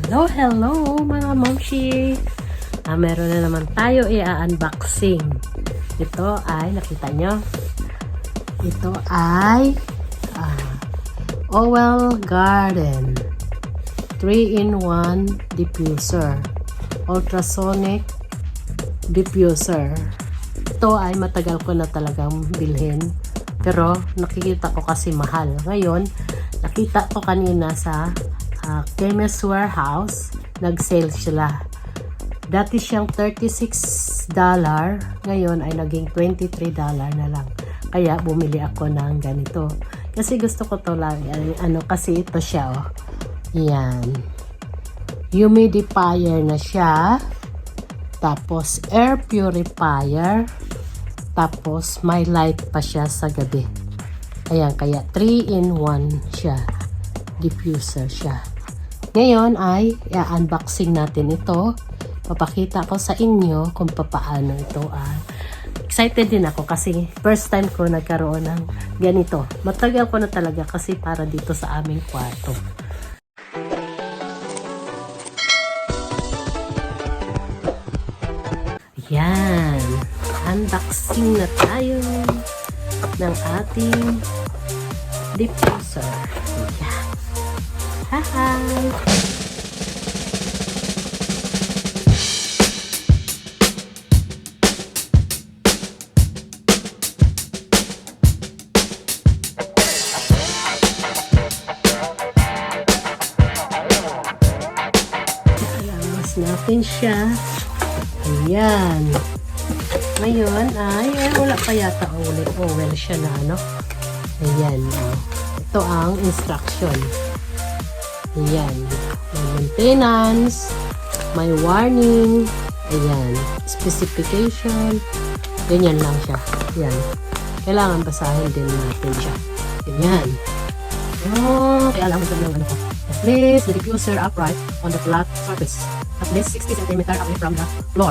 Hello mga momshi! Meron na naman tayo i-unboxing. Ito ay, nakita nyo? Ito ay Owel Garden 3-in-1 diffuser. Ultrasonic diffuser. Ito ay matagal ko na talagang bilhin. Pero nakikita ko kasi mahal. Ngayon, nakita ko kanina sa Chemist Warehouse, nag-sale sila. Dati siyang $36, ngayon ay naging $23 na lang. Kaya bumili ako ng ganito. Kasi gusto ko to lang, kasi ito siya, oh. Yan. Humidifier na siya. Tapos air purifier. Tapos may light pa siya sa gabi. Ayan, kaya 3-in-1 siya. Diffuser siya. Ngayon ay i-unboxing natin ito. Papakita ko sa inyo kung paano ito. Excited din ako kasi first time ko nagkaroon ng ganito. Matagal ko na talaga kasi para dito sa aming kwarto. Yan. Unboxing na tayo ng ating diffuser. Yan. Hi! Natin siya. Ayan. Ngayon ay wala pa yata Owel siya na ano. Ayan. Ito ang instruction. Ayan. May maintenance. May warning. Ayan. Specification. Ganyan lang siya. Ayan. Kailangan basahin din natin siya. Ayan. Kaya alam mo ng ano ko. Place the diffuser upright on the flat surface. At least 60 cm away from the floor.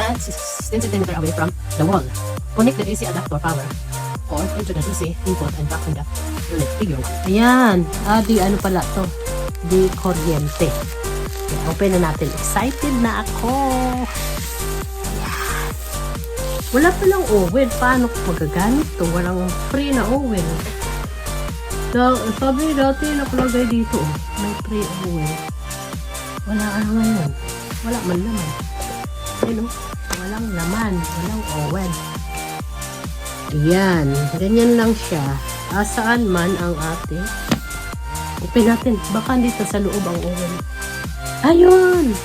And 10 cm away from the wall. Connect the AC adapter power or into the DC input and back in the unit. Figure 1. Ayan. Di ano pala to? Di kuryente. Open na natin. Excited na ako. Ayan. Wala palang oven. Paano magagamit to? Walang free na oven. Sabi dati nakalagay dito. May free oven. Wala ano ngayon. Wala man laman. Ayun, walang laman. Walang oven. Ayan. Ganyan lang siya. Saan man ang ating. Open natin. Baka dito sa loob ang oven. Ayun!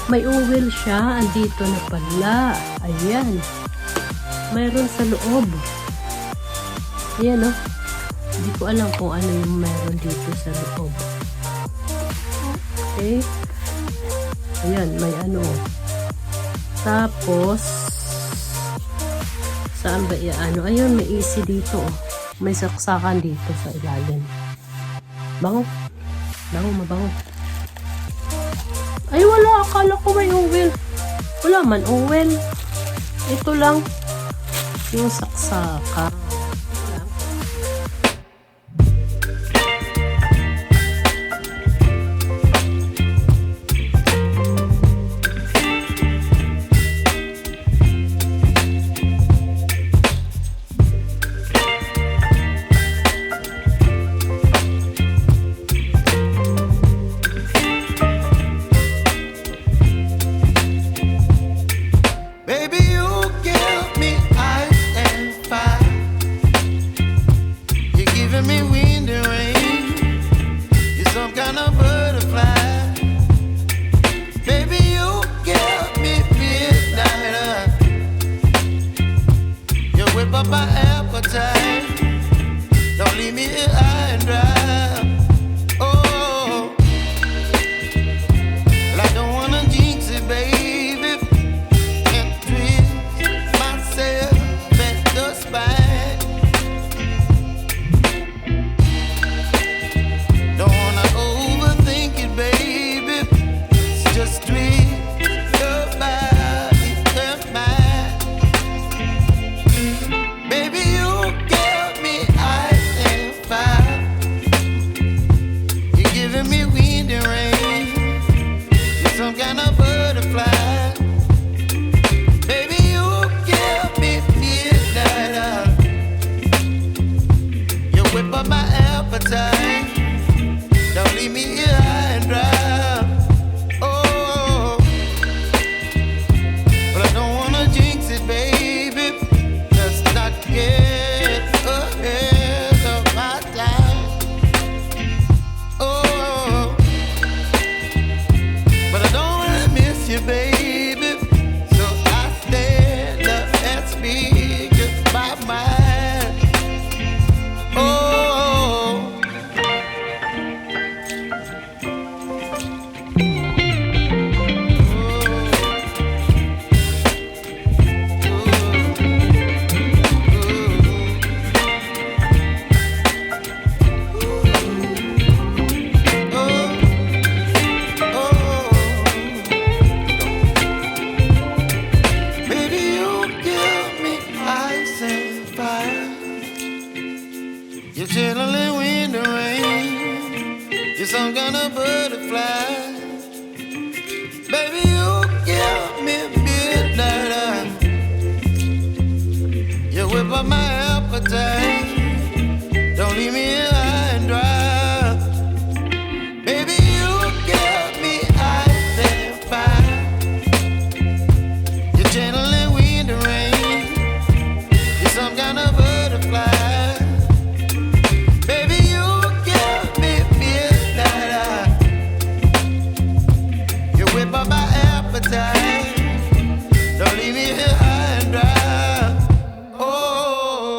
May oven siya. Andito na pala. Ayan. Mayroon sa loob. Ayan, oh. Hindi ko alam kung ano yung mayroon dito sa loob. Okay. Ayan, may ano. Tapos, saan ba ano? Ayun, may AC dito. May saksakan dito sa ilalim. Bango. Bango, mabango. Ay, wala. Akala ko may oven. Wala man oven. Ito lang. Yung saksakan. leave me here high and dry. Oh, but I don't wanna jinx it, baby. Let's not get ahead of my time. Oh, but I don't wanna miss you, baby. So I stand up and speak just my mind. Oh, baby, you give me ice and fire. You're chilling when the rain. You're some kind of butterfly. Baby, you give me midnight. You whip up my appetite. Don't leave me here high and dry. Baby, you give me ice and fire. You're channeling wind and rain. You're some kind of butterfly. Baby, you give me midnight. You whip up my appetite. Don't leave me here high and dry. Oh,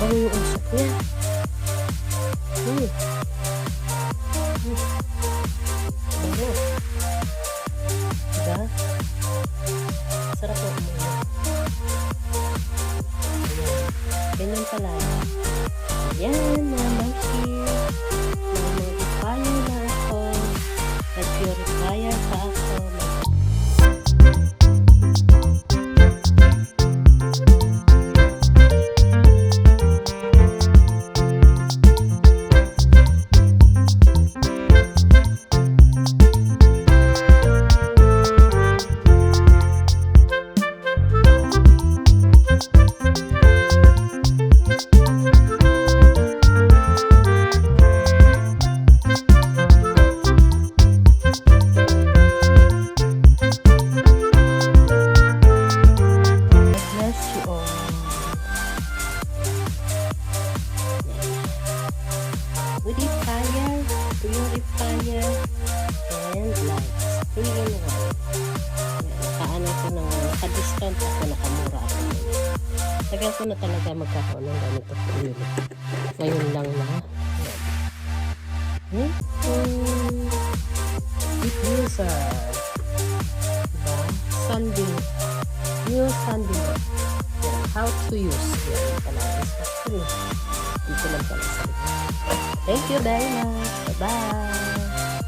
Mabango yung usok niya. Bango. Diba? Sarap po. Ganyan pala. Ayan, mga monkey. Nag-purifier na ako. Nag-purifier pa ako. Purifier and lights 3-in-1. Nakaano ko na, naka-discount ako, nakamura ako. Tagal ko na talaga magkakaroon ng ganito po yun. Ngayon lang na. Diffuser. Diba? Sanding. New sanding. How to use. Yan pala. Dito lang pala sa. Thank you very much. Bye-bye.